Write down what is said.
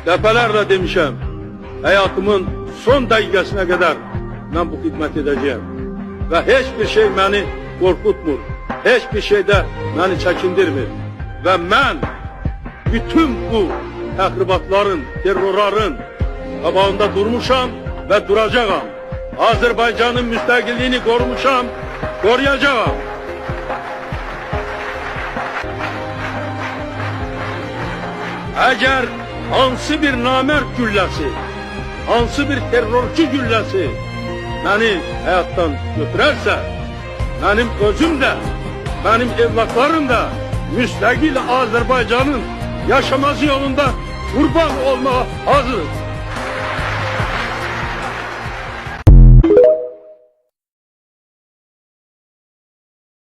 Dəfələrlə demişəm, həyatımın son dəqiqəsinə qədər mən bu xidmət edəcəyəm. Və heç bir şey məni qorxutmur, heç bir şey də məni çəkindirmir. Və mən bütün bu təxribatların, terrorların qabağında durmuşam və duracağam. Azərbaycanın müstəqilliyini qorumuşam, qoruyacağam. Əgər hansı bir namərd gülləsi, hansı bir terrorçu gülləsi məni həyatdan götürərsə, mənim özüm də, mənim evlatlarım da müstəqil Azərbaycanın yaşaması yolunda qurban olmağa hazırız.